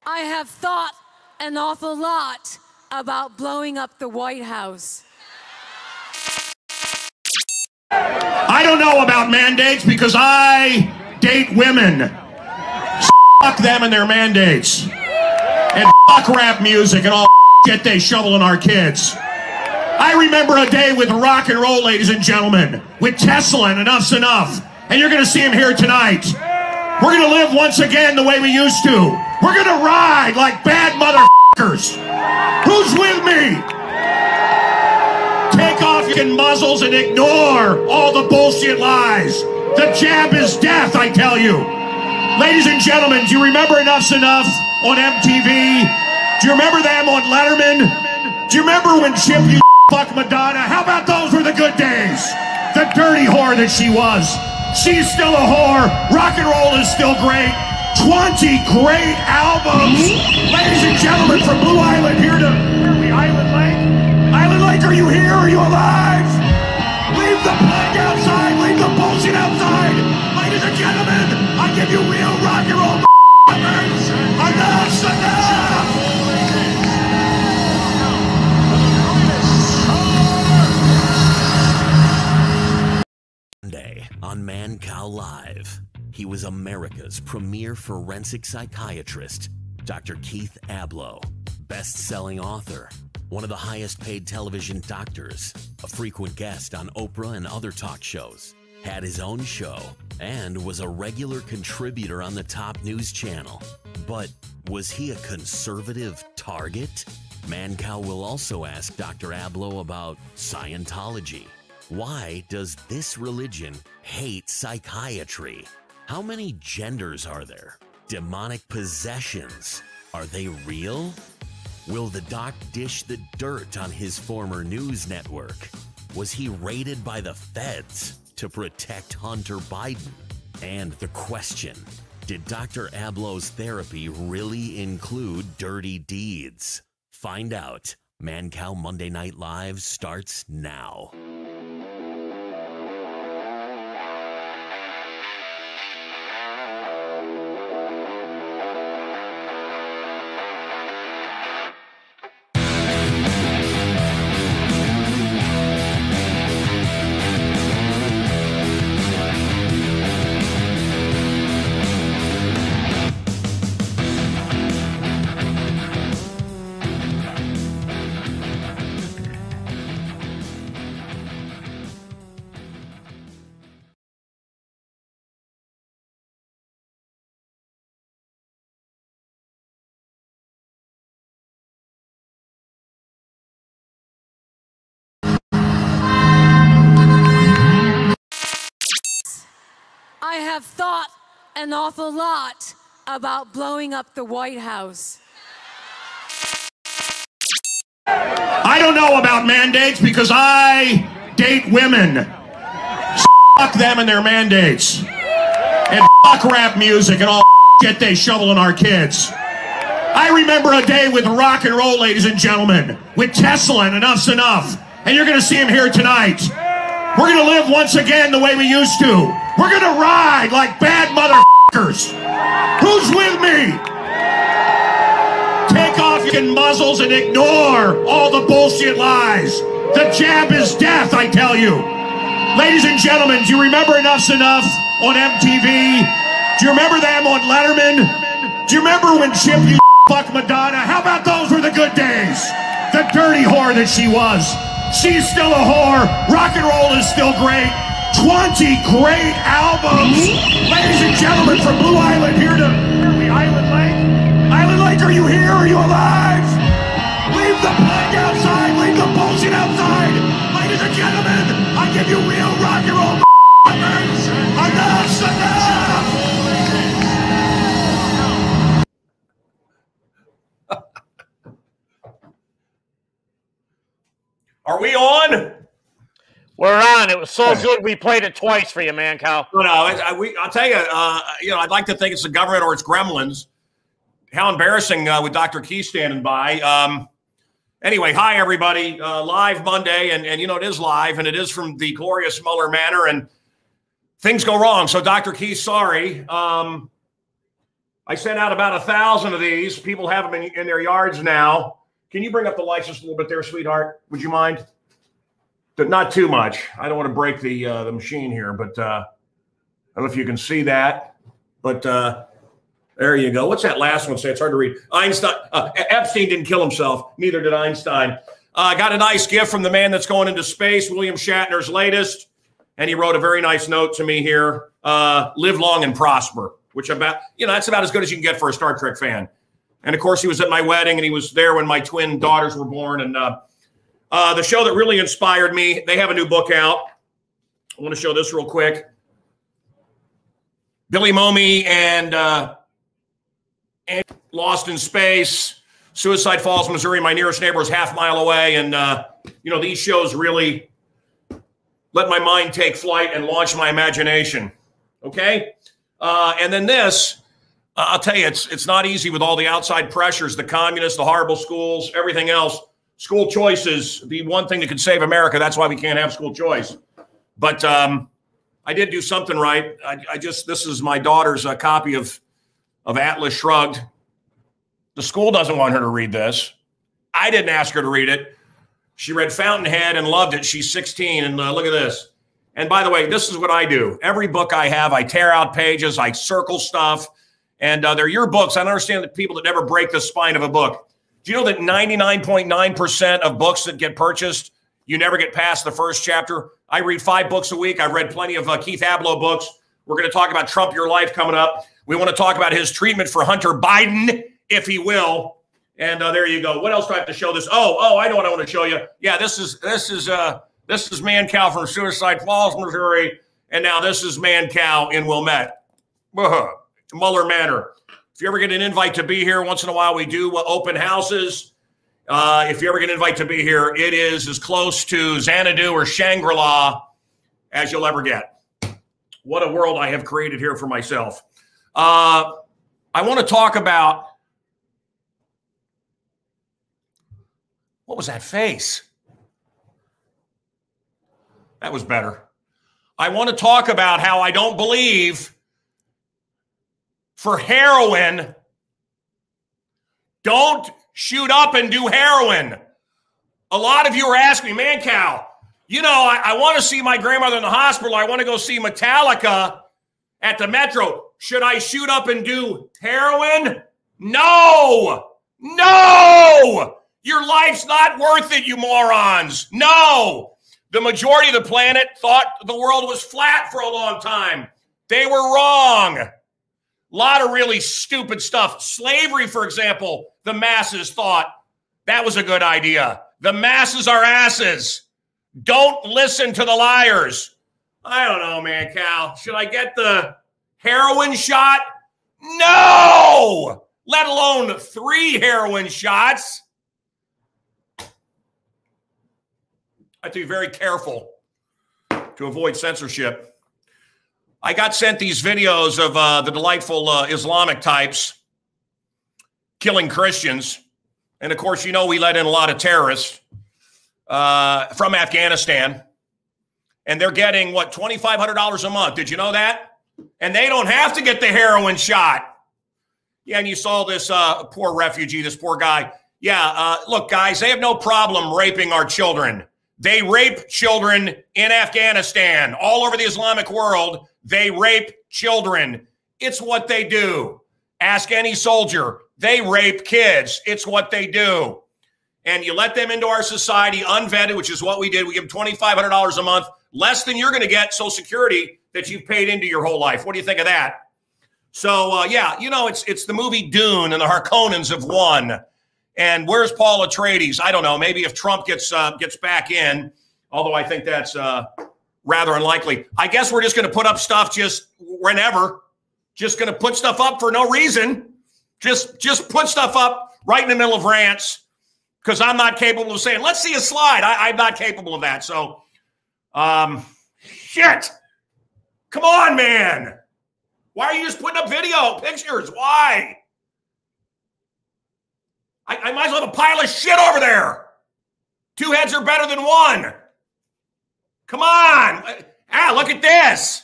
I have thought an awful lot about blowing up the White House. I don't know about mandates because I date women. Fuck them and their mandates. And fuck rap music and all shit they shovel in our kids. I remember a day with rock and roll, ladies and gentlemen, with Tesla and Enough's Enough. And you're going to see him here tonight. We're going to live once again the way we used to. We're going to ride like bad motherfuckers. Who's with me? Take off your muzzles and ignore all the bullshit lies. The jab is death, I tell you. Ladies and gentlemen, do you remember Enough's Enough on MTV? Do you remember them on Letterman? Do you remember when Chip used to fuck Madonna? How about those were the good days? The dirty whore that she was. She's still a whore. Rock and roll is still great. 20 great albums. Ladies and gentlemen, from Blue Island here to Island Lake. Island Lake, are you here? Are you alive? Leave the plague outside. Leave the bullshit outside. Ladies and gentlemen, I give you real rock and roll. Enough's enough. On Mancow Live, he was America's premier forensic psychiatrist, Dr. Keith Ablow, best-selling author, one of the highest-paid television doctors, a frequent guest on Oprah and other talk shows, had his own show, and was a regular contributor on the top news channel. But was he a conservative target? Mancow will also ask Dr. Ablow about Scientology. Why does this religion hate psychiatry? How many genders are there? Demonic possessions, are they real? Will the doc dish the dirt on his former news network? Was he raided by the feds to protect Hunter Biden? And the question, did Dr. Ablow's therapy really include dirty deeds? Find out. Mancow Monday Night Live starts now. I have thought an awful lot about blowing up the White House. I don't know about mandates because I date women. Fuck them and their mandates. And fuck rap music and all shit they shovel in our kids. I remember a day with rock and roll, ladies and gentlemen, with Tesla and Enough's Enough. And you're going to see him here tonight. We're going to live once again the way we used to. We're going to ride like bad motherfuckers. Who's with me? Take off your muzzles and ignore all the bullshit lies. The jab is death, I tell you. Ladies and gentlemen, do you remember Enough's Enough on MTV? Do you remember them on Letterman? Do you remember when Chip used to fuck Madonna? How about those were the good days? The dirty whore that she was. She's still a whore. Rock and roll is still great. 20 great albums. Ladies and gentlemen, from Blue Island here to Island Lake. Island Lake, are you here? Are you alive? Leave the plague outside. Leave the bullshit outside. Ladies and gentlemen, I give you real rock and roll. Enough's enough. Are we on? We're on. It was so good we played it twice for you, Mancow. No, I'll tell you, I'd like to think it's the government or it's gremlins. How embarrassing with Dr. Keith standing by. Anyway, hi, everybody. Live Monday, and it is live, and it is from the glorious Muller Manor, and things go wrong. So, Dr. Keith, sorry. I sent out about 1,000 of these. People have them in their yards now. Can you bring up the lights just a little bit there, sweetheart? Would you mind? Not too much. I don't want to break the machine here, but I don't know if you can see that. But there you go. What's that last one say? It's hard to read. Einstein. Epstein didn't kill himself. Neither did Einstein. I got a nice gift from the man that's going into space, William Shatner's latest. And he wrote a very nice note to me here. Live long and prosper, which that's about as good as you can get for a Star Trek fan. And of course, he was at my wedding and he was there when my twin daughters were born. And the show that really inspired me, they have a new book out. I want to show this real quick. Billy Momey and Lost in Space, Suicide Falls, Missouri. My nearest neighbor is half mile away. And, these shows really let my mind take flight and launch my imagination. Okay? And then this, I'll tell you, it's not easy with all the outside pressures, the communists, the horrible schools, everything else. School choice is the one thing that could save America. That's why we can't have school choice. But I did do something right. This is my daughter's copy of Atlas Shrugged. The school doesn't want her to read this. I didn't ask her to read it. She read Fountainhead and loved it. She's 16, and look at this. And by the way, this is what I do. Every book I have, I tear out pages, I circle stuff, and they're your books. I don't understand the people that never break the spine of a book. Do you know that 99.9% of books that get purchased, you never get past the first chapter? I read 5 books a week. I've read plenty of Keith Ablow books. We're going to talk about Trump Your Life coming up. We want to talk about his treatment for Hunter Biden, if he will. And there you go. What else do I have to show this? Oh, I know what I want to show you. Yeah, this is Mancow from Suicide Falls, Missouri, and now this is Mancow in Wilmette, Muller Manor. If you ever get an invite to be here, once in a while we do open houses. If you ever get an invite to be here, it is as close to Xanadu or Shangri-La as you'll ever get. What a world I have created here for myself. I want to talk about, what was that face? That was better. I want to talk about how I don't believe for heroin, don't shoot up and do heroin. A lot of you are asking me, Mancow, I want to see my grandmother in the hospital. I want to go see Metallica at the Metro. Should I shoot up and do heroin? No! Your life's not worth it, you morons. No! The majority of the planet thought the world was flat for a long time. They were wrong. A lot of really stupid stuff. Slavery, for example, the masses thought that was a good idea. The masses are asses. Don't listen to the liars. I don't know, Mancow. Should I get the heroin shot? No! Let alone 3 heroin shots. I have to be very careful to avoid censorship. I got sent these videos of the delightful Islamic types killing Christians. And of course, we let in a lot of terrorists from Afghanistan. And they're getting, $2,500 a month. Did you know that? And they don't have to get the heroin shot. Yeah, and you saw this poor refugee, this poor guy. Yeah, look, guys, they have no problem raping our children. They rape children in Afghanistan. All over the Islamic world, they rape children. It's what they do. Ask any soldier. They rape kids. It's what they do. And you let them into our society unvetted, which is what we did. We give them $2,500 a month, less than you're going to get Social Security that you've paid into your whole life. What do you think of that? So, it's the movie Dune, and the Harkonnens have won. And where's Paul Atreides? I don't know. Maybe if Trump gets back in, although I think that's rather unlikely. I guess we're just going to put up stuff just whenever. Just going to put stuff up for no reason. Just put stuff up right in the middle of rants because I'm not capable of saying, let's see a slide. I'm not capable of that. So, shit. Come on, man. Why are you just putting up pictures? Why? I might as well have a pile of shit over there. 2 heads are better than 1. Come on. Look at this.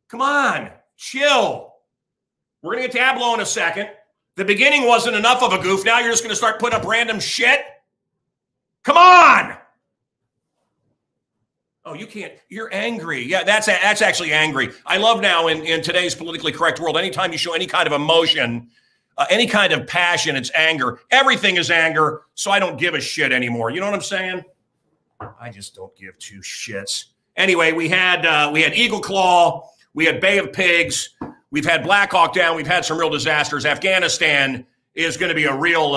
Come on. Chill. We're going to get to Ablow in a second. The beginning wasn't enough of a goof. Now you're just going to start putting up random shit? Come on! Oh, you can't. You're angry. Yeah, that's actually angry. I love now in today's politically correct world, anytime you show any kind of emotion, any kind of passion, it's anger. Everything is anger, so I don't give a shit anymore. You know what I'm saying? I just don't give two shits. Anyway, we had Eagle Claw. We had Bay of Pigs. We've had Black Hawk Down. We've had some real disasters. Afghanistan is going to be a real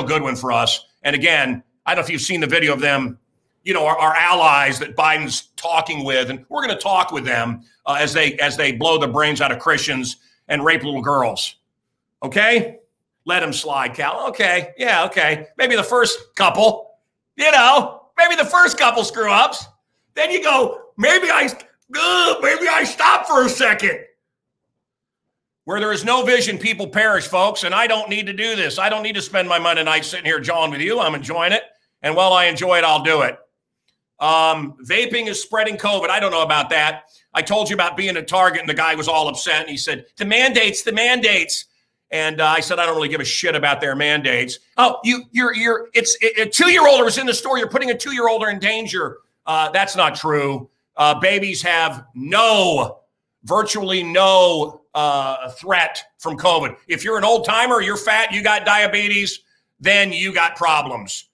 good one for us. And again, I don't know if you've seen the video of them, you know, our allies that Biden's talking with, and we're going to talk with them as they blow the brains out of Christians and rape little girls. Okay? Let them slide, Cal. Okay. Yeah, okay. Maybe the first couple, you know, maybe the first couple screw-ups. Then you go, maybe I stop for a second. Where there is no vision, people perish, folks, and I don't need to do this. I don't need to spend my Monday night sitting here jawing with you. I'm enjoying it, and while I enjoy it, I'll do it. Vaping is spreading COVID. I don't know about that. I told you about being at Target, and the guy was all upset, and he said, the mandates. And I said, I don't really give a shit about their mandates. Oh, it's a 2-year-old was in the store. You're putting a 2-year-old in danger. That's not true. Babies have virtually no threat from COVID. If you're an old timer, you're fat, you got diabetes, then you got problems.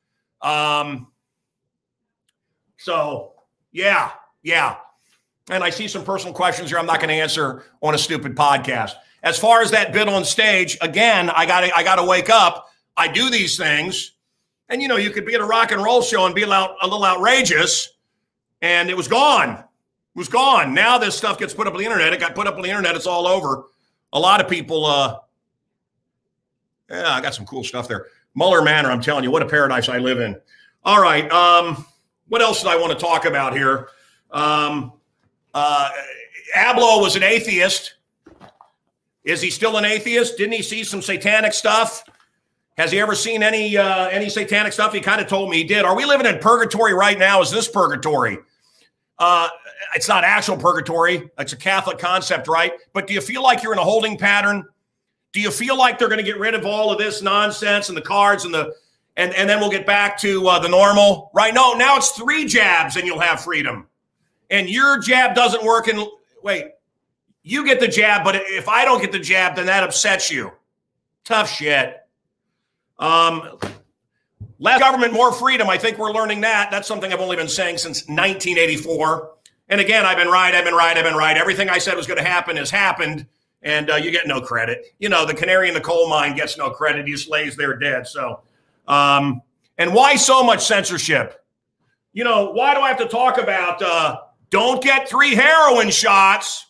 So yeah. And I see some personal questions here I'm not going to answer on a stupid podcast. As far as that bit on stage, again, I gotta wake up. I do these things, and you know, you could be at a rock and roll show and be a little outrageous, and it was gone. It was gone. Now this stuff gets put up on the internet. It got put up on the internet. It's all over. A lot of people, I got some cool stuff there. Muller Manor, I'm telling you, what a paradise I live in. All right. What else did I want to talk about here? Ablow was an atheist. Is he still an atheist? Didn't he see some satanic stuff? Has he ever seen any satanic stuff? He kind of told me he did. Are we living in purgatory right now? Is this purgatory? It's not actual purgatory. It's a Catholic concept, right? But do you feel like you're in a holding pattern? Do you feel like they're going to get rid of all of this nonsense and the cards and then we'll get back to the normal, right? No, now it's 3 jabs and you'll have freedom. And your jab doesn't work. And wait, you get the jab, but if I don't get the jab, then that upsets you. Tough shit. Less government, more freedom. I think we're learning that. That's something I've only been saying since 1984. And again, I've been right. Everything I said was going to happen has happened, and you get no credit. You know, the canary in the coal mine gets no credit. He just lays there dead. So, and why so much censorship? You know, why do I have to talk about don't get 3 heroin shots?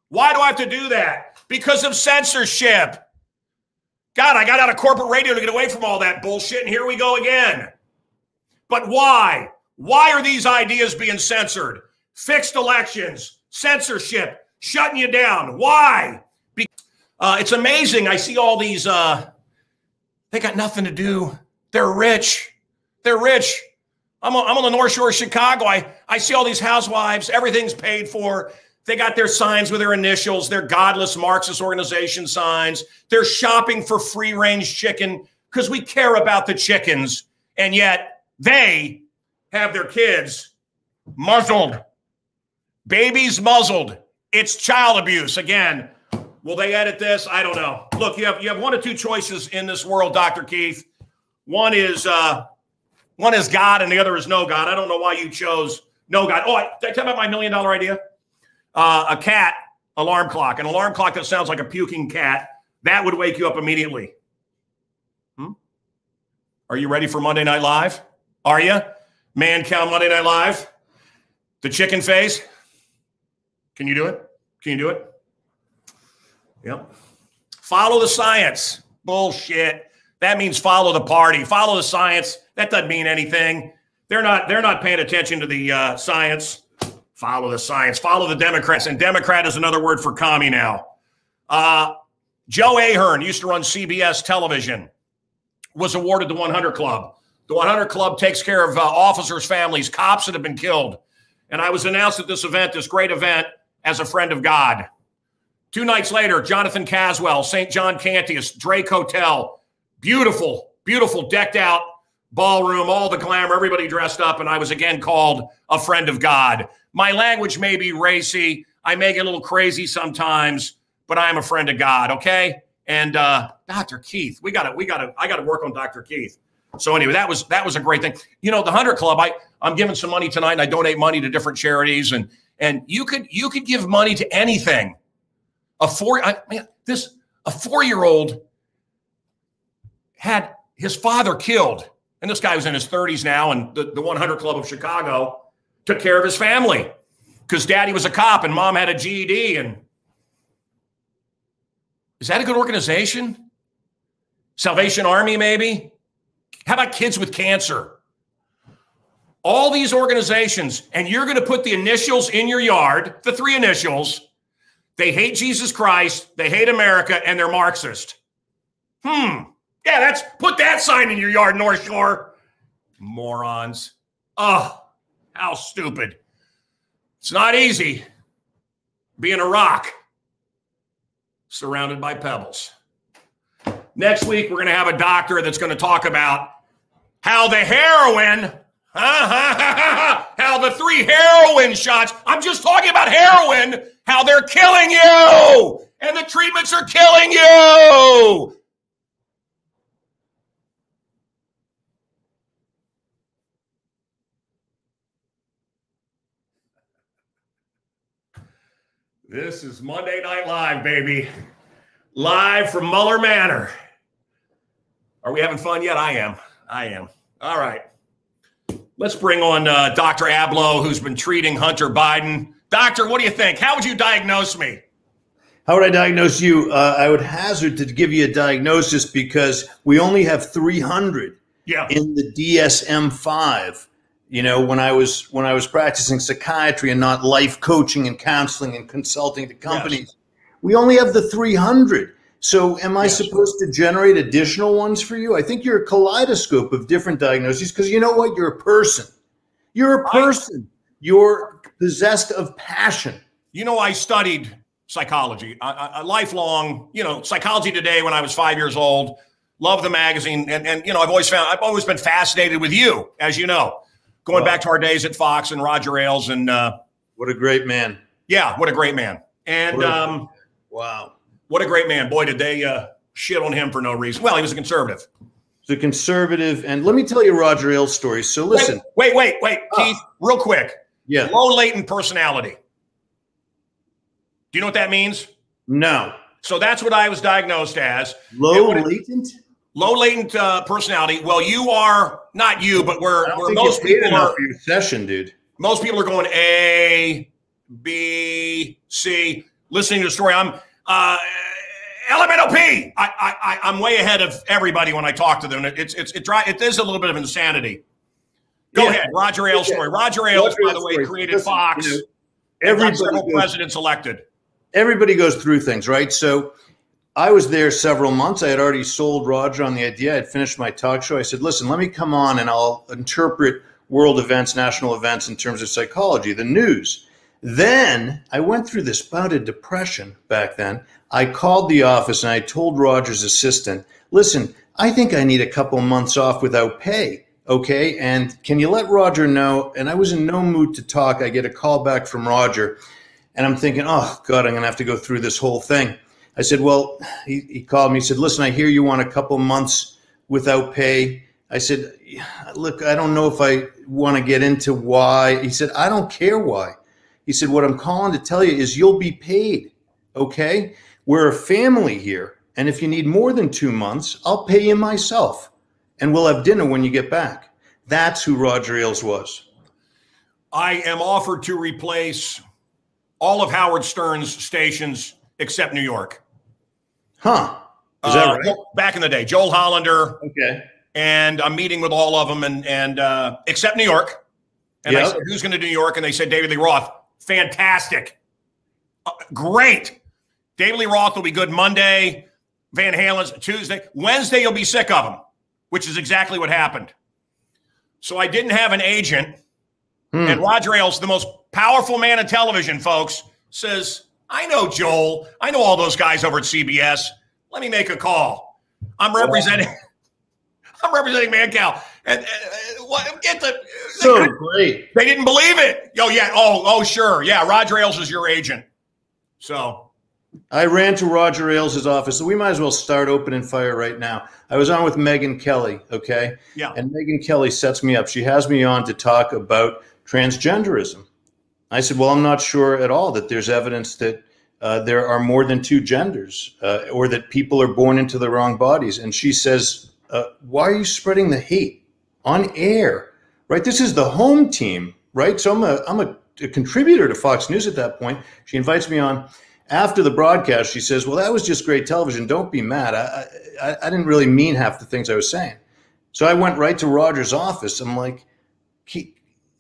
Why do I have to do that? Because of censorship. God, I got out of corporate radio to get away from all that bullshit, and here we go again. But why? Why are these ideas being censored? Fixed elections, censorship, shutting you down. Why? It's amazing. I see all these, they got nothing to do. They're rich. I'm on the North Shore of Chicago. I see all these housewives. Everything's paid for. They got their signs with their initials, their godless Marxist organization signs. They're shopping for free-range chicken because we care about the chickens, and yet they have their kids muzzled. Babies muzzled. It's child abuse. Again, will they edit this? I don't know. Look, you have 1 or 2 choices in this world, Dr. Keith. One is God, and the other is no God. I don't know why you chose no God. Oh, did I tell you about my $1 million idea? A cat alarm clock, an alarm clock that sounds like a puking cat, that would wake you up immediately. Are you ready for Monday Night Live? Are you? Mancow Monday Night Live? The chicken face? Can you do it? Yep. Follow the science. Bullshit. That means follow the party. Follow the science. That doesn't mean anything. They're not paying attention to the science. Follow the science. Follow the Democrats. And Democrat is another word for commie now. Joe Ahern used to run CBS television, was awarded the 100 Club. The 100 Club takes care of officers' families, cops that have been killed. And I was announced at this event, this great event, as a friend of God. 2 nights later, Jonathan Caswell, St. John Cantius, Drake Hotel. Beautiful, beautiful, decked out ballroom, all the glamour, everybody dressed up, and I was again called a friend of God. My language may be racy. I may get a little crazy sometimes, but I am a friend of God, okay? And Dr. Keith, I gotta work on Dr. Keith. So anyway, that was a great thing. You know, the 100 Club, I'm giving some money tonight, and I donate money to different charities, and you could give money to anything. A 4-year-old had his father killed, and this guy was in his 30s now, and the 100 Club of Chicago took care of his family because daddy was a cop and mom had a GED. And is that a good organization? Salvation Army, maybe? How about kids with cancer? All these organizations, and you're going to put the initials in your yard, the 3 initials. They hate Jesus Christ, they hate America, and they're Marxist. Yeah, put that sign in your yard, North Shore. Morons. Oh, how stupid. It's not easy being a rock surrounded by pebbles. Next week, we're going to have a doctor that's going to talk about how the heroin, how the 3 heroin shots, I'm just talking about heroin, how they're killing you, and the treatments are killing you. This is Monday Night Live, baby. Live from Muller Manor. Are we having fun yet? I am. All right. Let's bring on Dr. Ablow, who's been treating Hunter Biden. Doctor, what do you think? How would you diagnose me? How would I diagnose you? I would hazard to give you a diagnosis because we only have 300 in the DSM-5. You know, when I was practicing psychiatry and not life coaching and counseling and consulting to companies, we only have the 300. So am I supposed to generate additional ones for you? I think you're a kaleidoscope of different diagnoses because you know what? You're a person. You're a person. You're possessed of passion. You know, I studied psychology, a lifelong, Psychology Today when I was 5 years old. Loved the magazine. And I've always been fascinated with you, as you know. Going back to our days at Fox and Roger Ailes and what a great man. Yeah, what a great man. And wow. What a great man. Boy, did they shit on him for no reason. Well, he was a conservative. He's a conservative. And let me tell you Roger Ailes' story. So listen. Wait, Keith, real quick. Yeah. Low latent personality. Do you know what that means? No. So that's what I was diagnosed as. Low latent? Low latent personality. Well, you are not you, but where most people are for your session, dude. Most people are going A, B, C. Listening to the story, I'm elemental P. I'm way ahead of everybody when I talk to them. It is a little bit of insanity. Go ahead, Roger Ailes' story. Roger Ailes, by the way, created Fox. Several presidents elected. Everybody goes through things, right? So I was there several months. I had already sold Roger on the idea. I had finished my talk show. I said, listen, let me come on and I'll interpret world events, national events in terms of psychology, the news. Then I went through this bout of depression back then. I called the office and I told Roger's assistant, listen, I think I need a couple months off without pay. Okay. And can you let Roger know? And I was in no mood to talk. I get a call back from Roger and I'm thinking, oh God, I'm going to have to go through this whole thing. I said, well, he called me. He said, listen, I hear you want a couple months without pay. I said, look, I don't know if I want to get into why. He said, I don't care why. He said, what I'm calling to tell you is you'll be paid. Okay. We're a family here. And if you need more than 2 months, I'll pay you myself and we'll have dinner when you get back. That's who Roger Ailes was. I am offered to replace all of Howard Stern's stations except New York. Huh. Is that right? Back in the day, Joel Hollander. Okay. And I'm meeting with all of them and except New York. And I said, who's going to do New York? And they said, David Lee Roth. Fantastic. Great. David Lee Roth will be good Monday. Van Halen's Tuesday. Wednesday, you'll be sick of him, which is exactly what happened. So I didn't have an agent. And Roger Ailes, the most powerful man in television, folks, says, I know Joel. I know all those guys over at CBS. Let me make a call. I'm representing Mancow. And get the so great. They didn't believe it. Oh yeah. Oh sure. Yeah. Roger Ailes is your agent. So I ran to Roger Ailes' office, so we might as well start open and fire right now. I was on with Megyn Kelly, okay? Yeah. And Megyn Kelly sets me up. She has me on to talk about transgenderism. I said, well, I'm not sure at all that there's evidence that there are more than two genders or that people are born into the wrong bodies. And she says, why are you spreading the hate on air, right? This is the home team, right? So I'm a contributor to Fox News at that point. She invites me on. After the broadcast, she says, well, that was just great television. Don't be mad. I didn't really mean half the things I was saying. So I went right to Roger's office. I'm like,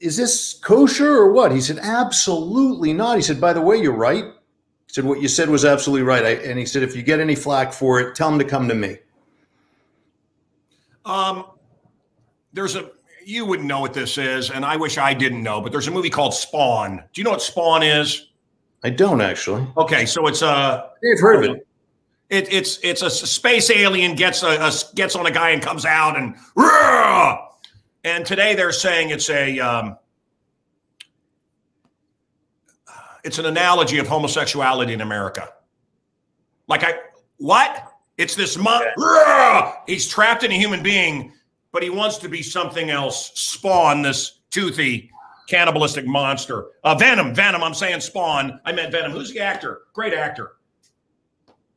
is this kosher or what? He said, absolutely not. He said, by the way, you're right. He said, what you said was absolutely right. And he said, if you get any flack for it, tell him to come to me. You wouldn't know what this is, and I wish I didn't know, but there's a movie called Spawn. Do you know what Spawn is? I don't actually. Okay, so it's I've heard of it. It's a space alien gets on a guy and comes out and today they're saying it's an analogy of homosexuality in America. It's this he's trapped in a human being, but he wants to be something else. Spawn, this toothy cannibalistic monster. Venom. I'm saying Spawn. I meant Venom. Who's the actor? Great actor.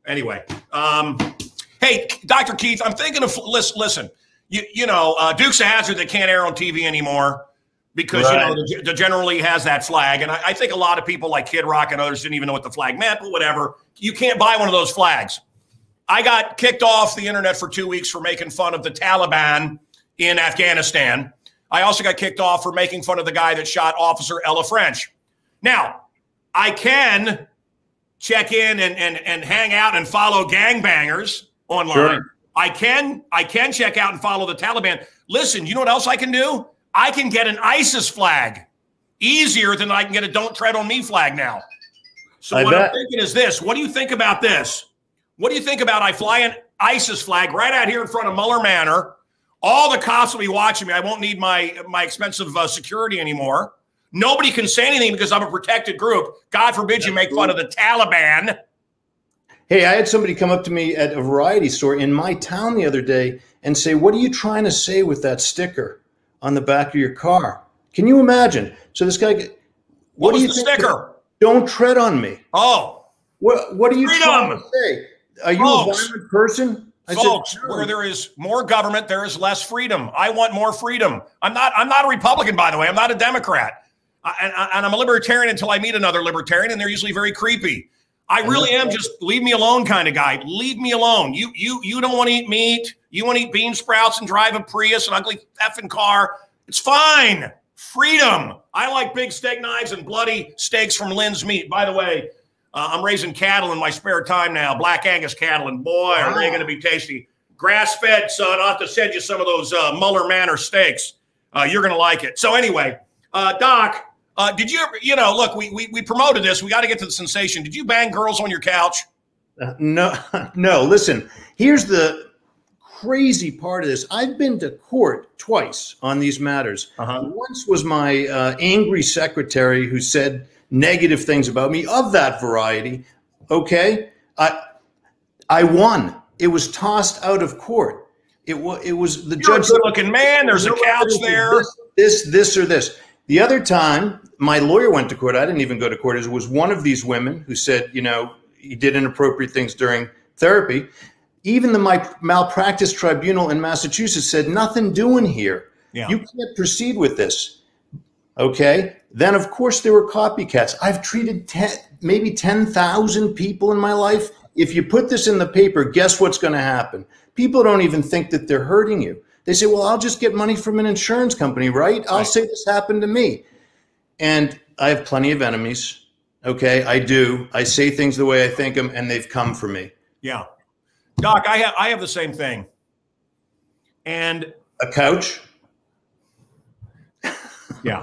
Anyway, hey, Dr. Keith, I'm thinking of listen. Dukes of Hazzard that can't air on TV anymore because the General Lee has that flag, and I think a lot of people like Kid Rock and others didn't even know what the flag meant, but whatever. You can't buy one of those flags. I got kicked off the internet for 2 weeks for making fun of the Taliban in Afghanistan. I also got kicked off for making fun of the guy that shot Officer Ella French. Now, I can check in and hang out and follow gangbangers online. Sure. I can check out and follow the Taliban. Listen, you know what else I can do? I can get an ISIS flag easier than I can get a Don't Tread on Me flag now. So what I'm thinking is this. What do you think about this? What do you think about I fly an ISIS flag right out here in front of Muller Manor? All the cops will be watching me. I won't need my expensive security anymore. Nobody can say anything because I'm a protected group. God forbid you make fun of the Taliban. Hey, I had somebody come up to me at a variety store in my town the other day and say, what are you trying to say with that sticker on the back of your car? Can you imagine? So this guy, what was the sticker? Don't tread on me. Oh. What are you trying to say? Are you a violent person? Folks, where there is more government, there is less freedom. I want more freedom. I'm not a Republican, by the way. I'm not a Democrat. And I'm a libertarian until I meet another libertarian, and they're usually very creepy. I really am just leave me alone kind of guy. Leave me alone. You don't want to eat meat. You want to eat bean sprouts and drive a Prius, an ugly effing car. It's fine. Freedom. I like big steak knives and bloody steaks from Lynn's Meat. By the way, I'm raising cattle in my spare time now, Black Angus cattle, and boy, are they going to be tasty. Grass-fed, son. I'll have to send you some of those Muller Manor steaks. You're going to like it. So anyway, Doc, did you ever, look, we promoted this. We got to get to the sensation. Did you bang girls on your couch? No. Listen, here's the crazy part of this. I've been to court twice on these matters. Once was my angry secretary who said negative things about me of that variety. Okay. I won. It was tossed out of court. It was the judge. You're a good-looking man. There's a couch there. This or this. The other time, my lawyer went to court. I didn't even go to court. It was one of these women who said, he did inappropriate things during therapy. Even the malpractice tribunal in Massachusetts said, nothing doing here. Yeah. You can't proceed with this. Okay. Then, of course, there were copycats. I've treated maybe 10,000 people in my life. If you put this in the paper, guess what's going to happen? People don't even think that they're hurting you. They say, well, I'll just get money from an insurance company, right? I'll say this happened to me. And I have plenty of enemies. Okay, I do. I say things the way I think them, and they've come for me. Yeah. Doc, I have the same thing. And a couch? Yeah.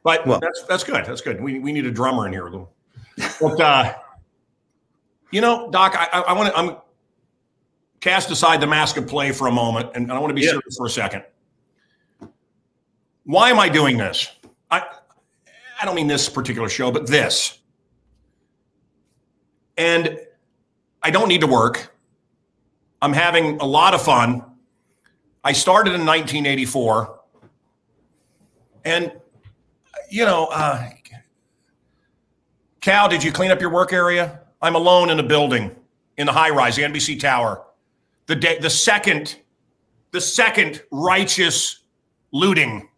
But that's good. That's good. We need a drummer in here. But, you know, Doc, I'm cast aside the mask of play for a moment, and I want to be serious for a second. Why am I doing this? I don't mean this particular show, but this. And I don't need to work. I'm having a lot of fun. I started in 1984. And, you know, Cal, did you clean up your work area? I'm alone in a building in the high rise, the NBC Tower. The second righteous looting.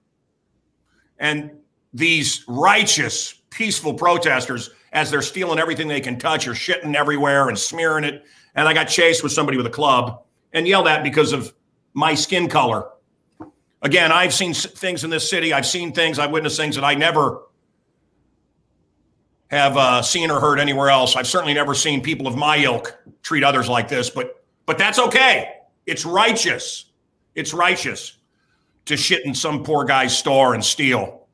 And these righteous, peaceful protesters, as they're stealing everything they can touch, are shitting everywhere and smearing it. And I got chased with somebody with a club and yelled at because of my skin color. Again, I've seen things in this city. I've seen things. I've witnessed things that I never have seen or heard anywhere else. I've certainly never seen people of my ilk treat others like this, but that's okay. It's righteous. It's righteous to shit in some poor guy's store and steal.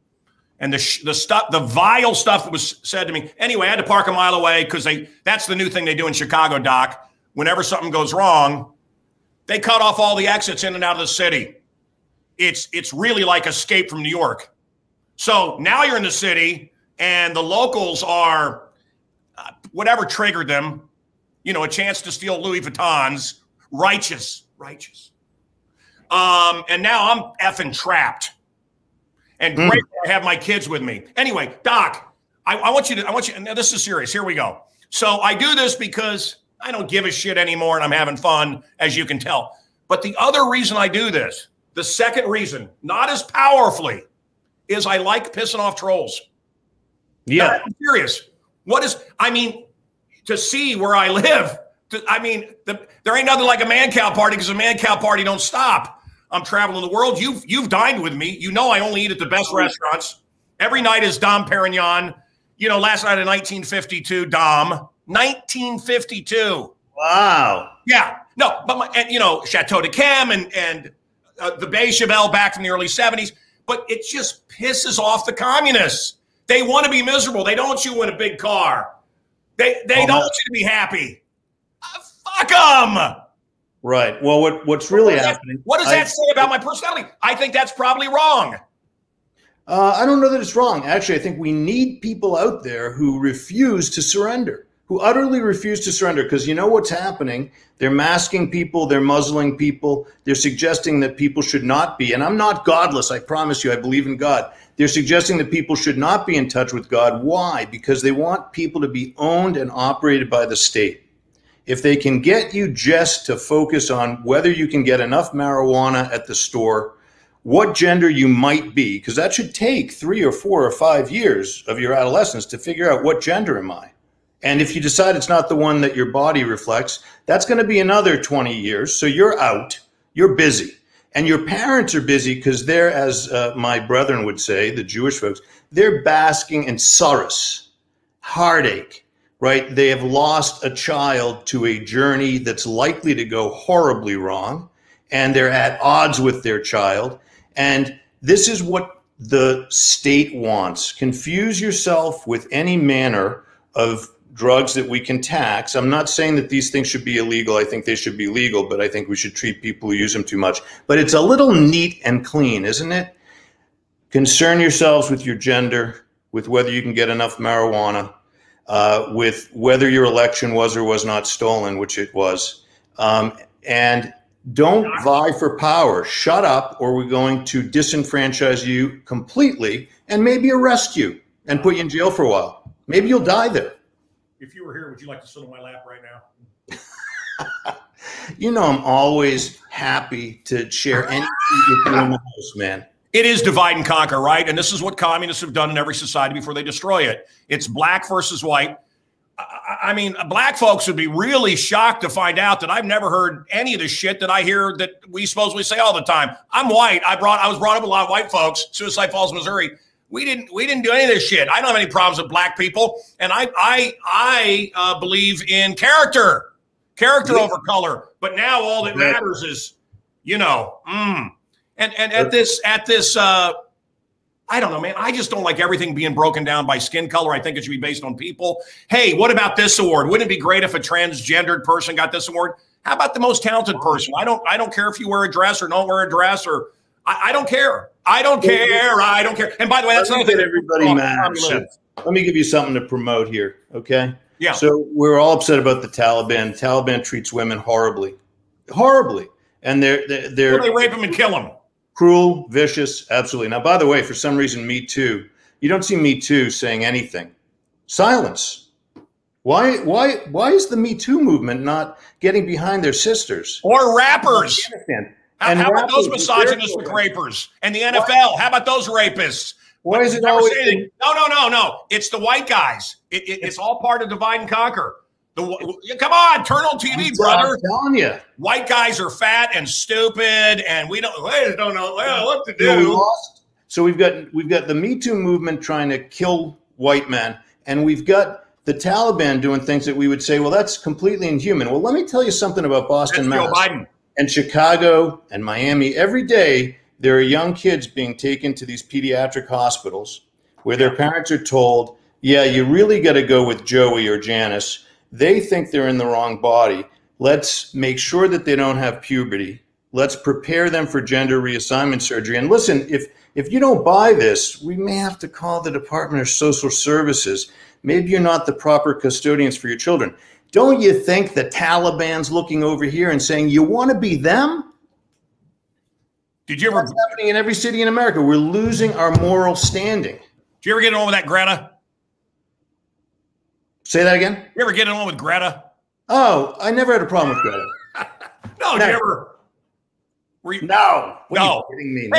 And the vile stuff that was said to me. Anyway, I had to park a mile away because that's the new thing they do in Chicago, Doc. Whenever something goes wrong, they cut off all the exits in and out of the city. It's really like Escape from New York. So now you're in the city and the locals are, whatever triggered them, you know, a chance to steal Louis Vuittons, righteous. And now I'm effing trapped. And great to have my kids with me. Anyway, Doc, I want you, now this is serious. Here we go. So I do this because I don't give a shit anymore and I'm having fun, as you can tell. But the other reason I do this, the second reason, not as powerfully, is I like pissing off trolls. Yeah. Now, I'm serious. To see where I live, there ain't nothing like a Mancow party because a Mancow party don't stop. I'm traveling the world. You've dined with me. You know I only eat at the best restaurants. Every night is Dom Perignon. You know, last night in 1952, Dom. 1952. Wow. Yeah. No, but Chateau de Cam and the Bechamel back from the early 70s. But it just pisses off the communists. They want to be miserable. They don't want you in a big car. They don't want you to be happy. Fuck them. Right. Well, what's really happening? What does that say about my personality? I think that's probably wrong. I don't know that it's wrong. Actually, I think we need people out there who refuse to surrender, who utterly refuse to surrender. Because you know what's happening? They're masking people. They're muzzling people. They're suggesting that people should not be. And I'm not godless. I promise you, I believe in God. They're suggesting that people should not be in touch with God. Why? Because they want people to be owned and operated by the state. If they can get you just to focus on whether you can get enough marijuana at the store, what gender you might be, because that should take 3 or 4 or 5 years of your adolescence to figure out what gender am I. And if you decide it's not the one that your body reflects, that's going to be another 20 years. So you're out, you're busy. And your parents are busy because they're, as my brethren would say, the Jewish folks, they're basking in sorrows, heartache. Right? They have lost a child to a journey that's likely to go horribly wrong, and they're at odds with their child. And this is what the state wants. Confuse yourself with any manner of drugs that we can tax. I'm not saying that these things should be illegal. I think they should be legal, but I think we should treat people who use them too much. But it's a little neat and clean, isn't it? Concern yourselves with your gender, with whether you can get enough marijuana, with whether your election was or was not stolen, which it was. And don't vie for power. Shut up, or we're going to disenfranchise you completely and maybe arrest you and put you in jail for a while. Maybe you'll die there. If you were here, would you like to sit on my lap right now? You know, I'm always happy to share anything with you in the house, man. It is divide and conquer, right? And this is what communists have done in every society before they destroy it. It's black versus white. I mean, black folks would be really shocked to find out that I've never heard any of the shit that I hear that we supposedly say all the time. I'm white. I was brought up with a lot of white folks, Suicide Falls, Missouri. We didn't do any of this shit. I don't have any problems with black people. And I believe in character over color. But now all that matters is, you know, And at this I don't know, man. I just don't like everything being broken down by skin color. I think it should be based on people. Hey, what about this award? Wouldn't it be great if a transgendered person got this award? How about the most talented person? I don't care if you wear a dress or don't wear a dress, or I don't care. I don't care. I don't care. And by the way, that's another thing. Everybody matters. Let me give you something to promote here, okay? Yeah. So we're all upset about the Taliban. The Taliban treats women horribly, and they're they rape them and kill them. Cruel, vicious, absolutely. Now, by the way, for some reason, Me Too. You don't see Me Too saying anything. Silence. Why is the Me Too movement not getting behind their sisters or rappers? How about those misogynistic rapers? And the NFL? How about those rapists? Why is it always? No. It's the white guys. It's all part of divide and conquer. Come on, turn on TV, brother. I'm telling you, white guys are fat and stupid, and we don't know what to do. So we've got the Me Too movement trying to kill white men, and we've got the Taliban doing things that we would say, well, that's completely inhuman. Well, let me tell you something about Boston, Mass, and Chicago and Miami. Every day there are young kids being taken to these pediatric hospitals where their parents are told, yeah, you really got to go with Joey or Janice. They think they're in the wrong body. Let's make sure that they don't have puberty. Let's prepare them for gender reassignment surgery. And listen, if you don't buy this, we may have to call the Department of Social Services. Maybe you're not the proper custodians for your children. Don't you think the Taliban's looking over here and saying, you want to be them? Did you ever? That's happening in every city in America. We're losing our moral standing. Did you ever get on with that Greta? Say that again? You ever get on with Greta? Oh, I never had a problem with Greta. No, did you ever? No. What are you kidding me?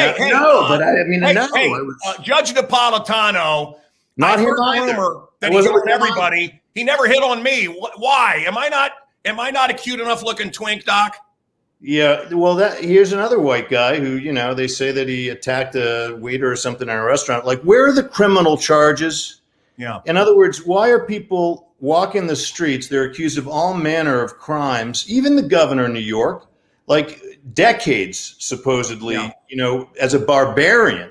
Judge Napolitano, not him either. That he hit on everybody. He never hit on me. Why? Am I not a cute enough looking twink, Doc? Yeah, well, here's another white guy who, they say that he attacked a waiter or something in a restaurant. Like, where are the criminal charges? Yeah. In other words, why are people walking the streets? They're accused of all manner of crimes. Even the governor of New York, like decades, supposedly, as a barbarian.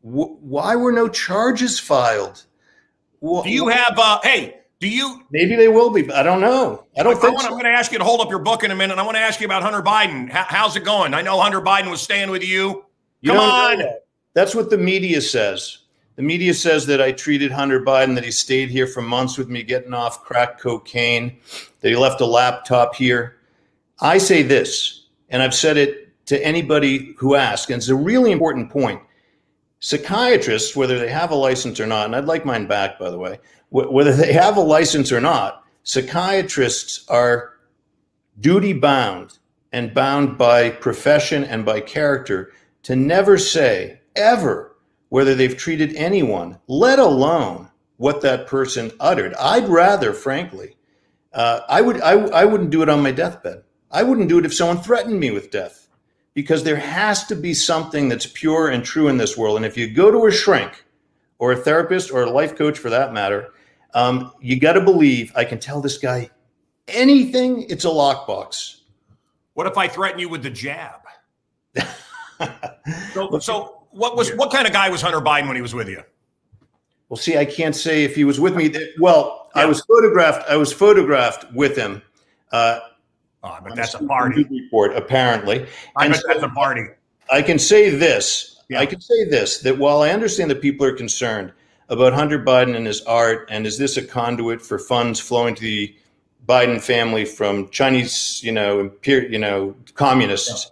Why were no charges filed? Do you have, maybe they will be, but I don't know. I don't think so. I'm going to ask you to hold up your book in a minute. I want to ask you about Hunter Biden. How's it going? I know Hunter Biden was staying with you. Come on. That's what the media says. The media says that I treated Hunter Biden, that he stayed here for months with me getting off crack cocaine, that he left a laptop here. I say this, and I've said it to anybody who asks, and it's a really important point. Psychiatrists, whether they have a license or not, and I'd like mine back, by the way, whether they have a license or not, psychiatrists are duty-bound and bound by profession and by character to never say, ever, whether they've treated anyone, let alone what that person uttered. I'd rather, frankly, I wouldn't do it on my deathbed. I wouldn't do it if someone threatened me with death, because there has to be something that's pure and true in this world. And if you go to a shrink or a therapist or a life coach for that matter, you got to believe I can tell this guy anything. It's a lockbox. What if I threaten you with the jab? So what kind of guy was Hunter Biden when he was with you? Well, see, I can't say if he was with me. Well, yeah. I was photographed with him. But that's a party report, apparently. That's a party. I can say this. Yeah. I can say this, that while I understand that people are concerned about Hunter Biden and his art, and is this a conduit for funds flowing to the Biden family from Chinese, communists?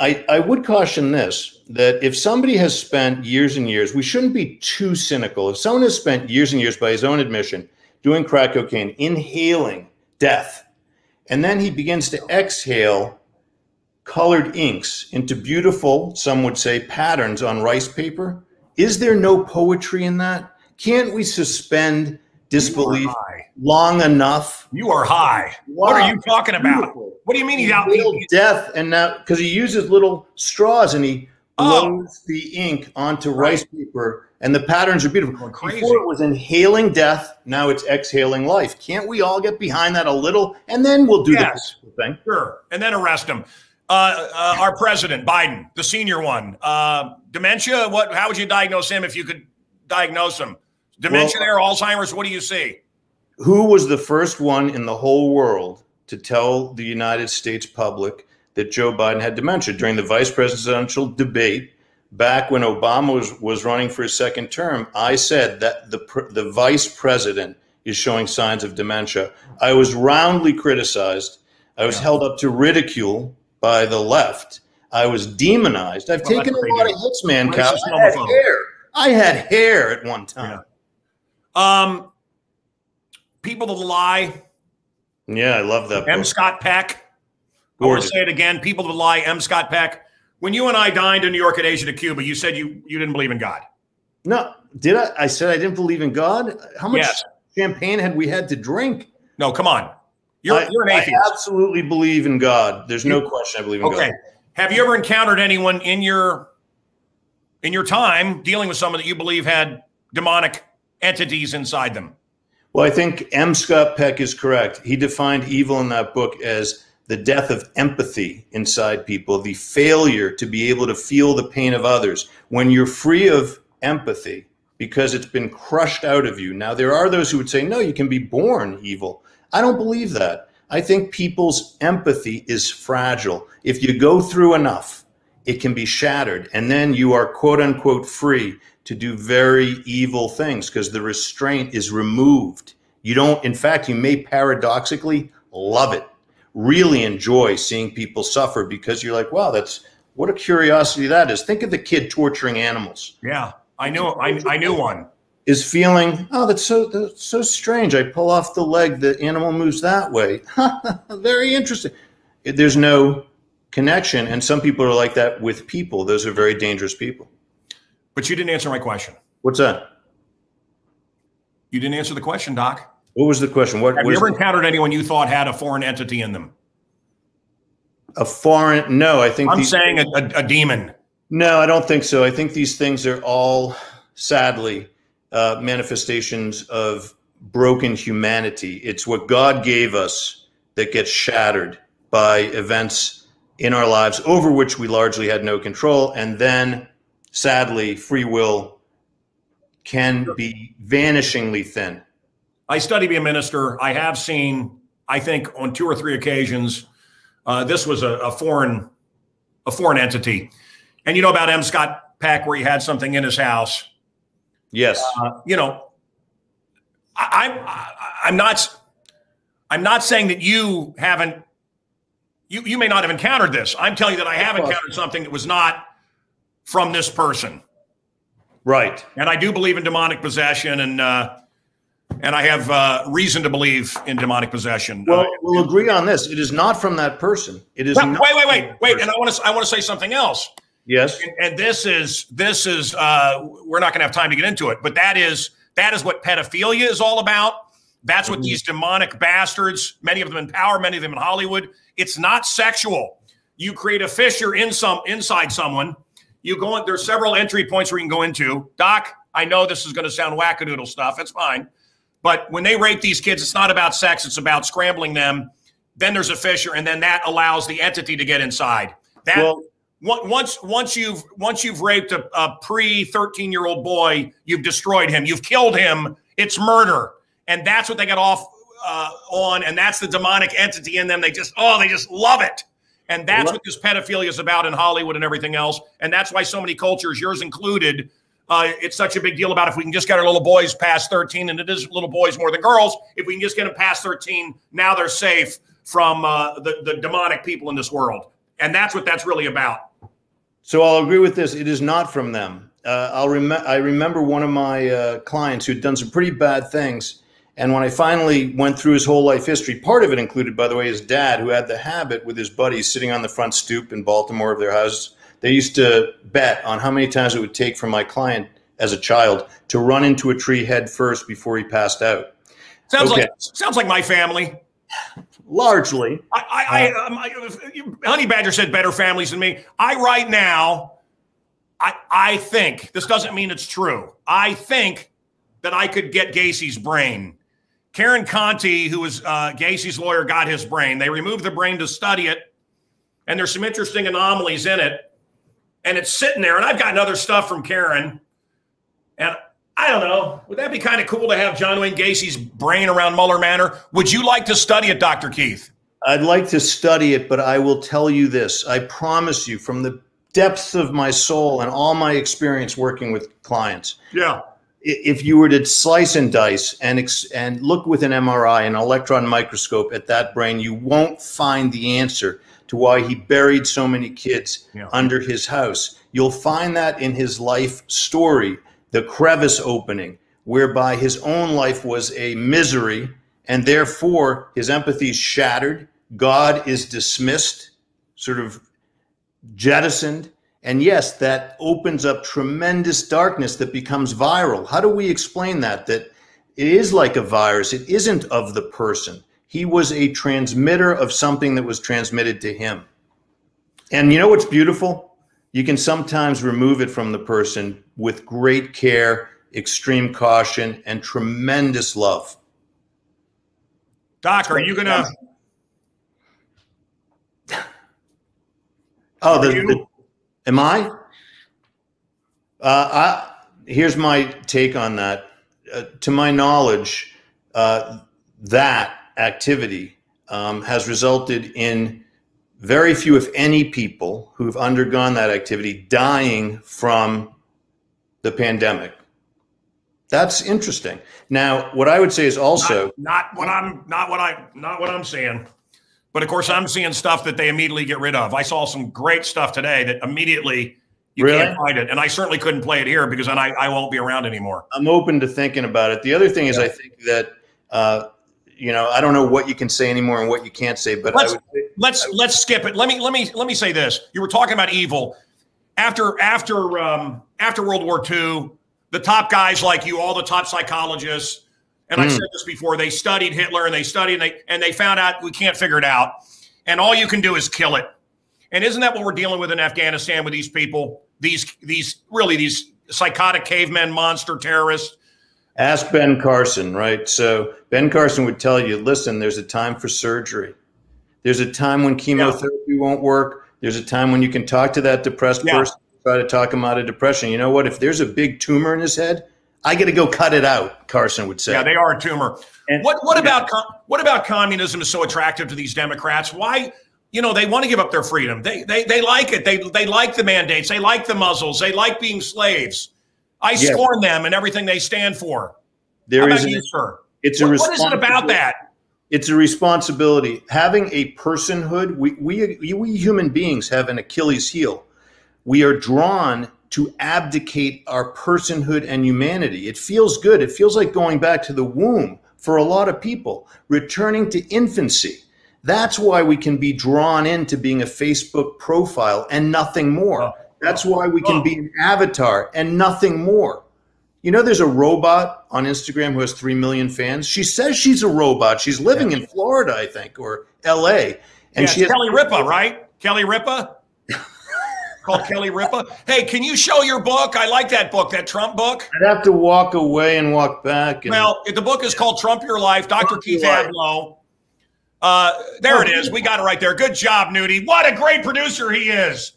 Yeah. I would caution this, that if somebody has spent years and years, we shouldn't be too cynical. If someone has spent years and years, by his own admission, doing crack cocaine, inhaling death, and then he begins to exhale colored inks into beautiful, some would say, patterns on rice paper, is there no poetry in that? Can't we suspend disbelief long enough? You are high. Wow. What are you talking about? Beautiful. What do you mean he's out? Death, and now because he uses little straws and he blows the ink onto rice paper, and the patterns are beautiful. Before it was inhaling death, now it's exhaling life. Can't we all get behind that a little, and then we'll do the thing? Sure, and then arrest him. Our president, Biden, the senior one. Dementia, how would you diagnose him if you could diagnose him? Dementia there, Alzheimer's, what do you see? Who was the first one in the whole world to tell the United States public that Joe Biden had dementia? During the vice presidential debate, back when Obama was running for his second term, I said that the vice president is showing signs of dementia. I was roundly criticized. I was held up to ridicule by the left. I was demonized. I've taken a lot of hits, Mancow. I had hair at one time. Yeah. People that lie. Yeah, I love that book. M. Scott Peck. I want to say it again. People that lie. M. Scott Peck. When you and I dined in New York at Asia to Cuba, you said you didn't believe in God. No, did I? I said I didn't believe in God. How much champagne had we had to drink? No, come on. You're an atheist. I absolutely believe in God. There's no question I believe in God. Have you ever encountered anyone in your time dealing with someone that you believe had demonic entities inside them? Well, I think M. Scott Peck is correct. He defined evil in that book as the death of empathy inside people, the failure to be able to feel the pain of others. When you're free of empathy because it's been crushed out of you. Now, there are those who would say, no, you can be born evil. I don't believe that. I think people's empathy is fragile. If you go through enough, it can be shattered. And then you are, quote unquote, free to do very evil things because the restraint is removed. You don't, in fact, you may paradoxically love it, really enjoy seeing people suffer because you're like, wow, what a curiosity that is. Think of the kid torturing animals. Yeah, I knew one. Is feeling, oh, that's so strange. I pull off the leg, the animal moves that way. Very interesting. There's no connection. And some people are like that with people. Those are very dangerous people. But you didn't answer my question. What's that? You didn't answer the question, Doc. What was the question? Have you ever encountered anyone you thought had a foreign entity in them? A foreign? No, I think I'm saying a demon. No, I don't think so. I think these things are all, sadly, manifestations of broken humanity. It's what God gave us that gets shattered by events in our lives over which we largely had no control. And then, sadly, free will can be vanishingly thin. I study to be a minister. I have seen, I think, on 2 or 3 occasions, this was a foreign entity. And you know about M. Scott Peck, where he had something in his house. Yes. I'm not saying that you haven't. You may not have encountered this. I'm telling you that I have encountered something that was not from this person. Right. And I do believe in demonic possession, and I have reason to believe in demonic possession. Well, we'll agree on this. It is not from that person. It is. Wait. And I want to say something else. Yes. And this is we're not going to have time to get into it, but that is what pedophilia is all about. That's what these demonic bastards, many of them in power, many of them in Hollywood. It's not sexual. You create a fissure inside someone. You go in, there's several entry points where you can go into. Doc, I know this is going to sound wackadoodle stuff. It's fine. But when they rape these kids, it's not about sex. It's about scrambling them. Then there's a fissure, and then that allows the entity to get inside. Once you've raped a pre-13-year-old boy, you've destroyed him. You've killed him. It's murder, and that's what they got off on, and that's the demonic entity in them. They just love it, and that's what this pedophilia is about in Hollywood and everything else. And that's why so many cultures, yours included, it's such a big deal about if we can just get our little boys past 13, and it is little boys more than girls. If we can just get them past 13, now they're safe from the demonic people in this world, and that's what that's really about. So I'll agree with this. It is not from them. I remember one of my clients who'd done some pretty bad things. And when I finally went through his whole life history, part of it included, by the way, his dad, who had the habit with his buddies sitting on the front stoop in Baltimore of their house. They used to bet on how many times it would take for my client as a child to run into a tree head first before he passed out. Sounds like my family. Largely. Honey Badger said better families than me. Right now, I think, this doesn't mean it's true. I think that I could get Gacy's brain. Karen Conti, who was Gacy's lawyer, got his brain. They removed the brain to study it. and there's some interesting anomalies in it, and it's sitting there, and I've gotten other stuff from Karen, and I don't know, would that be kind of cool to have John Wayne Gacy's brain around Muller Manor? Would you like to study it, Dr. Keith? I'd like to study it, but I will tell you this. I promise you, from the depths of my soul and all my experience working with clients, if you were to slice and dice and look with an MRI, an electron microscope at that brain, you won't find the answer to why he buried so many kids under his house. You'll find that in his life story, the crevice opening, whereby his own life was a misery, and therefore his empathy is shattered. God is dismissed, sort of jettisoned. And yes, that opens up tremendous darkness that becomes viral. How do we explain that? That it is like a virus. It isn't of the person. He was a transmitter of something that was transmitted to him. And you know what's beautiful? You can sometimes remove it from the person with great care, extreme caution, and tremendous love. Doc, are you going to... Am I? Here's my take on that. To my knowledge, that activity has resulted in very few, if any, people who've undergone that activity dying from the pandemic. That's interesting. Now, what I would say is also not what I'm saying. But of course, I'm seeing stuff that they immediately get rid of. I saw some great stuff today that immediately you can't find it. And I certainly couldn't play it here because then I won't be around anymore. I'm open to thinking about it. The other thing is I think that, I don't know what you can say anymore and what you can't say, but let's skip it. Let me say this. You were talking about evil. After World War II, the top guys like you, all the top psychologists, and I've said this before, they studied Hitler and they found out we can't figure it out. And all you can do is kill it. And isn't that what we're dealing with in Afghanistan with these people? These psychotic cavemen, monster terrorists? Ask Ben Carson, right? So Ben Carson would tell you, listen, there's a time for surgery. There's a time when chemotherapy won't work. There's a time when you can talk to that depressed person, try to talk him out of depression. You know what? If there's a big tumor in his head, I got to go cut it out, Carson would say. Yeah, they are a tumor. And what about communism is so attractive to these Democrats? Why? They want to give up their freedom. They like it. They like the mandates. They like the muzzles. They like being slaves. I scorn them and everything they stand for. What is it about that? It's a responsibility. Having a personhood, we human beings have an Achilles heel. We are drawn to abdicate our personhood and humanity. It feels good. It feels like going back to the womb for a lot of people, returning to infancy. That's why we can be drawn into being a Facebook profile and nothing more. That's why we can be an avatar and nothing more. There's a robot on Instagram who has 3 million fans. She says she's a robot. She's living in Florida, I think, or LA. And she has Kelly Ripa, right? Kelly Ripa? Called Kelly Ripa. Hey, can you show your book? I like that book, that Trump book. I'd have to walk away and walk back. Well, the book is called Trump Your Life, Dr. Keith Ablow. There it is. We got it right there. Good job, Nudie. What a great producer he is.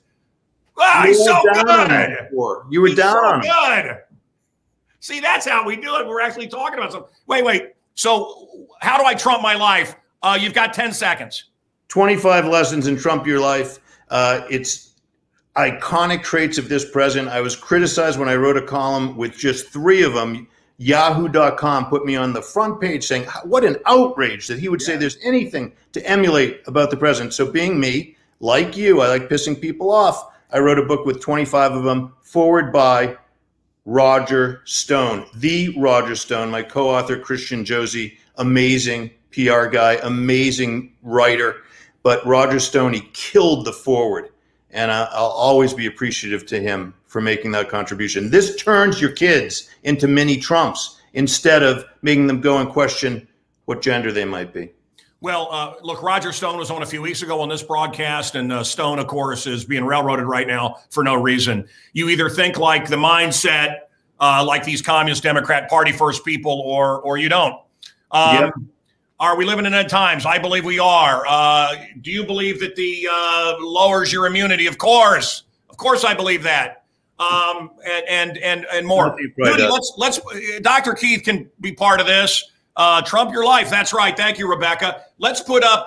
Wow, he's so good. You were down on him. Good. See, that's how we do it. We're actually talking about something. Wait. So how do I Trump my life? You've got 10 seconds. 25 lessons in Trump Your Life. It's iconic traits of this president. I was criticized when I wrote a column with just 3 of them. Yahoo.com put me on the front page saying, what an outrage that he would say there's anything to emulate about the president. So being me, like you, I like pissing people off. I wrote a book with 25 of them, forward by Roger Stone, the Roger Stone, my co-author, Christian Josie, amazing PR guy, amazing writer. But Roger Stone, he killed the forward. And I'll always be appreciative to him for making that contribution. This turns your kids into mini Trumps instead of making them go and question what gender they might be. Well, look, Roger Stone was on a few weeks ago on this broadcast, and Stone, of course, is being railroaded right now for no reason. You either think like the mindset, like these communist Democrat party first people, or you don't. Are we living in end times? I believe we are. Do you believe that the lowers your immunity? Of course I believe that. And more. Judy, let's Dr. Keith can be part of this. Trump your life. That's right. Thank you, Rebecca. Let's put up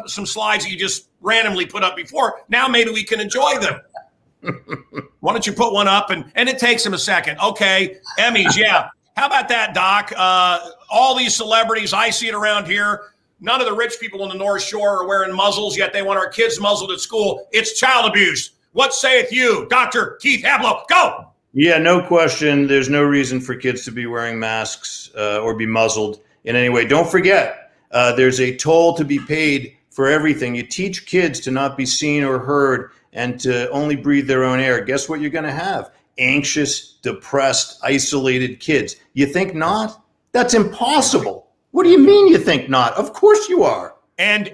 some slides that you just randomly put up before. Now maybe we can enjoy them. Why don't you put one up and it takes him a second. Okay. Emmys. Yeah. How about that, Doc? All these celebrities, I see it around here. None of the rich people on the North Shore are wearing muzzles, yet they want our kids muzzled at school. It's child abuse. What saith you, Dr. Keith Ablow? Go! Yeah, no question. There's no reason for kids to be wearing masks or be muzzled in any way. Don't forget, there's a toll to be paid for everything. You teach kids to not be seen or heard and to only breathe their own air. Guess what you're going to have? Anxious, depressed, isolated kids. You think not? That's impossible. What do you mean you think not? Of course you are. And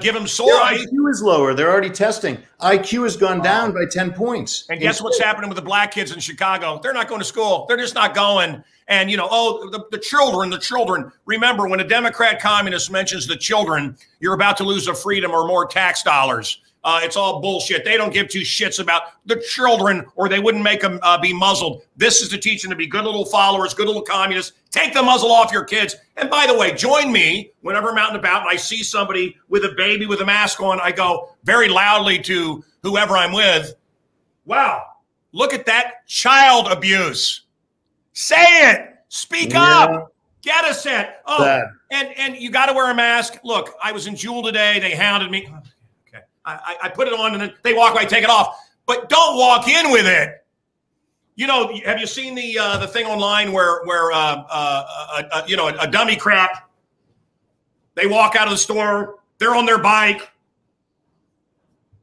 give them soy. Their IQ is lower. They're already testing. IQ has gone down by 10 points. And guess what's happening with the black kids in Chicago? They're not going to school. They're just not going. And, the children. Remember, when a Democrat communist mentions the children, you're about to lose a freedom or more tax dollars. It's all bullshit. They don't give two shits about the children, or they wouldn't make them be muzzled. This is to teach them to be good little followers, good little communists. Take the muzzle off your kids. And by the way, join me whenever I'm out and about and I see somebody with a baby with a mask on. I go very loudly to whoever I'm with. Wow, look at that child abuse. Say it. Speak up. Get a set. Oh, and you got to wear a mask. Look, I was in Jewel today. They hounded me. I put it on and then they walk away, take it off. But don't walk in with it. Have you seen the thing online where a dummy crap? They walk out of the store. They're on their bike.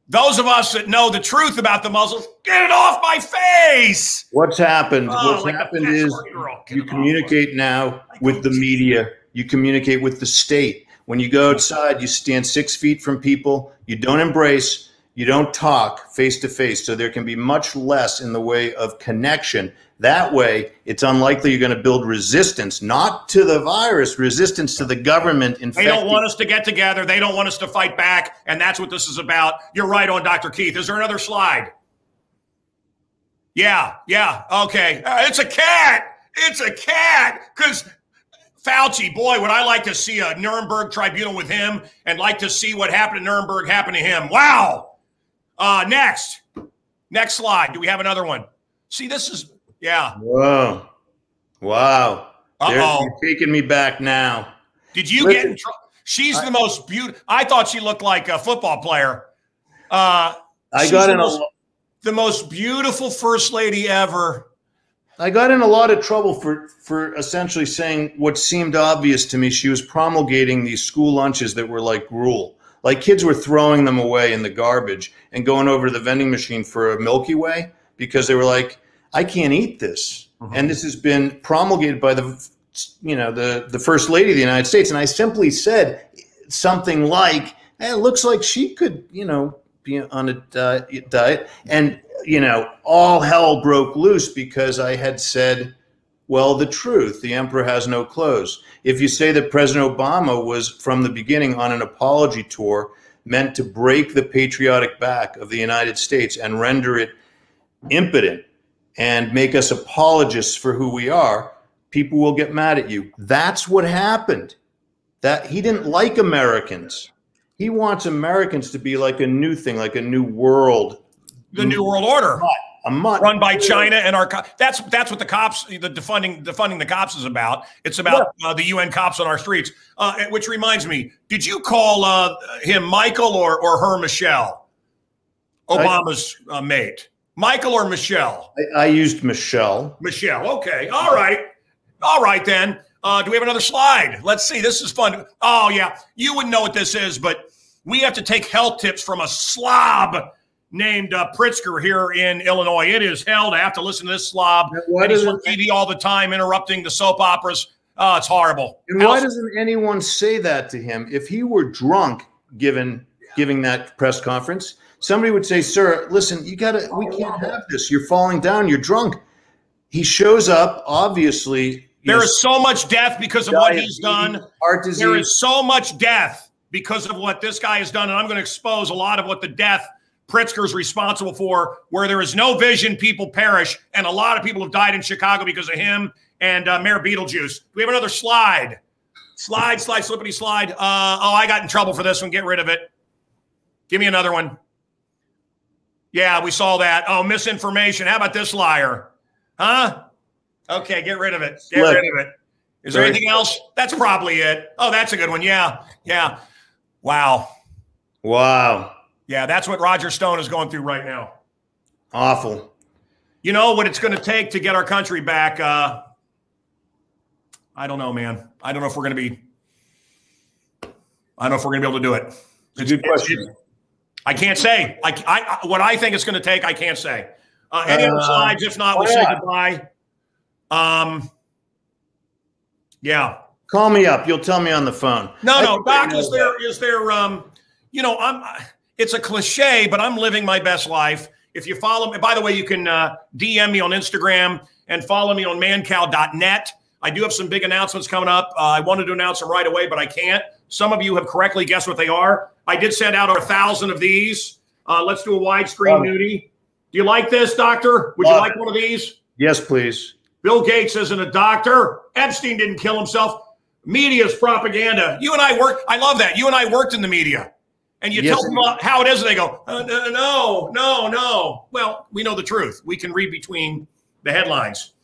Those of us that know the truth about the muzzles, get it off my face. What's happened? What's happened is you communicate now with the media. You communicate with the state. When you go outside, you stand 6 feet from people. You don't embrace. You don't talk face to face. So there can be much less in the way of connection. That way, it's unlikely you're going to build resistance, not to the virus, resistance to the government infecting. They don't want us to get together. They don't want us to fight back. And that's what this is about. You're right on, Dr. Keith. Is there another slide? Yeah. Okay. It's a cat. It's a cat. Because Fauci, boy, would I like to see a Nuremberg tribunal with him and like to see what happened in Nuremberg happen to him. Wow. Next slide. Do we have another one? See, this is, yeah. Whoa. Wow. You're taking me back now. Did you get in trouble? She's the most beautiful. I thought she looked like a football player. The most beautiful first lady ever. I got in a lot of trouble for essentially saying what seemed obvious to me. She was promulgating these school lunches that were like gruel. Like kids were throwing them away in the garbage and going over to the vending machine for a Milky Way because they were like, I can't eat this. Mm-hmm. And this has been promulgated by the First Lady of the United States. And I simply said something like, hey, it looks like she could, be on a diet. And, all hell broke loose because I had said, well, the truth, the emperor has no clothes. If you say that President Obama was from the beginning on an apology tour meant to break the patriotic back of the United States and render it impotent and make us apologists for who we are, people will get mad at you. That's what happened. That he didn't like Americans. He wants Americans to be like a new thing, like a new world. The New World Order. Run by China and our that's what the cops, the defunding the cops is about. It's about the UN cops on our streets. Which reminds me, did you call him Michael or her Michelle? Obama's mate. Michael or Michelle? I used Michelle. Michelle. Okay. All right then. Do we have another slide? Let's see. This is fun. Oh yeah. You wouldn't know what this is, but we have to take health tips from a slob named Pritzker here in Illinois. It is hell to have to listen to this slob. And he's on TV all the time, interrupting the soap operas. Oh, it's horrible. And why doesn't anyone say that to him? If he were drunk giving that press conference, somebody would say, sir, listen, we can't have this. You're falling down. You're drunk. He shows up, obviously, There is so much death because of what he's done. Heart disease. There is so much death because of what this guy has done, and I'm going to expose a lot of what the death Pritzker is responsible for. Where there is no vision, people perish, and a lot of people have died in Chicago because of him and Mayor Beetlejuice. Do we have another slide? Slide, slippity slide. I got in trouble for this one. Get rid of it. Give me another one. Yeah, we saw that. Oh, misinformation. How about this liar? Huh? Okay, get rid of it. Get rid of it. Is there anything else? That's probably it. Oh, that's a good one. Yeah. Wow. Yeah, that's what Roger Stone is going through right now. Awful. You know what it's going to take to get our country back? I don't know, man. I don't know if we're going to be able to do it. It's a good question. I can't say. What I think it's going to take, I can't say. Any other slides? If not, we'll say goodbye. Yeah. Call me up. You'll tell me on the phone. No, Doc, is there, it's a cliche, but I'm living my best life. If you follow me, by the way, you can DM me on Instagram and follow me on mancow.net. I do have some big announcements coming up. I wanted to announce them right away, but I can't. Some of you have correctly guessed what they are. I did send out 1,000 of these. Let's do a widescreen nudie. Do you like this, doctor? Would you like one of these? Yes, please. Bill Gates isn't a doctor. Epstein didn't kill himself. Media's propaganda. You and I worked. I love that. You and I worked in the media. And you tell them how it is, and they go, no. Well, we know the truth. We can read between the headlines.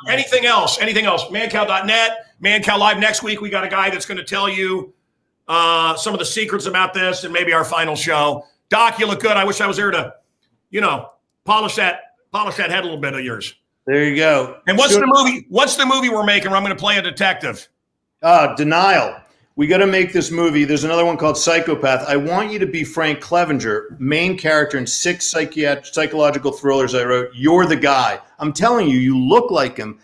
Anything else? Mancow.net, Mancow Live next week. We got a guy that's going to tell you some of the secrets about this and maybe our final show. Doc, you look good. I wish I was there to, polish that head a little bit of yours. There you go. And what's the movie? What's the movie we're making where I'm going to play a detective? Denial. We got to make this movie. There's another one called Psychopath. I want you to be Frank Clevenger, main character in 6 psychological thrillers I wrote. You're the guy. I'm telling you, you look like him.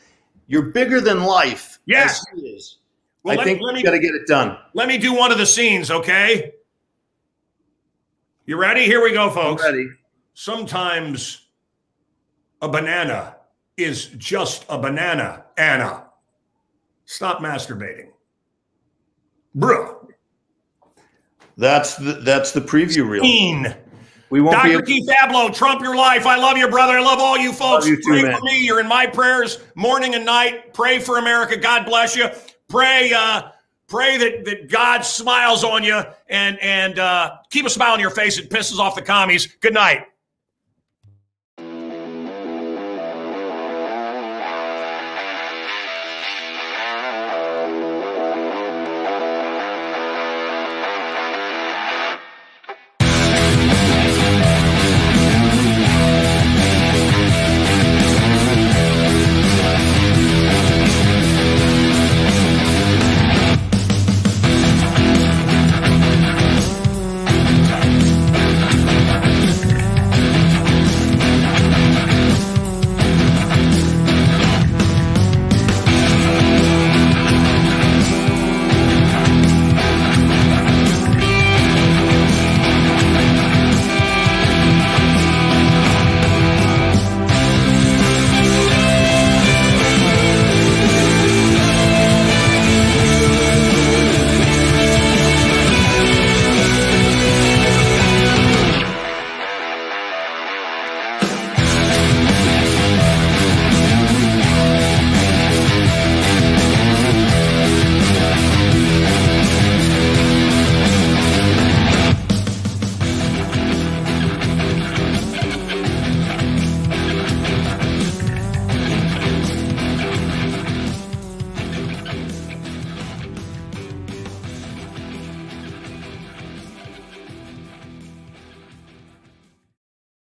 You're bigger than life. Yes. He is. Well, I think we got to get it done. Let me do one of the scenes, okay? You ready? Here we go, folks. I'm ready. Sometimes a banana is just a banana, Anna. Stop masturbating. Bro. That's the preview reel. We won't Dr. Keith Ablow, Trump your life. I love you, brother. I love all you folks. Love you too, pray man. for me. You're in my prayers morning and night. Pray for America. God bless you. Pray that God smiles on you and keep a smile on your face. It pisses off the commies. Good night.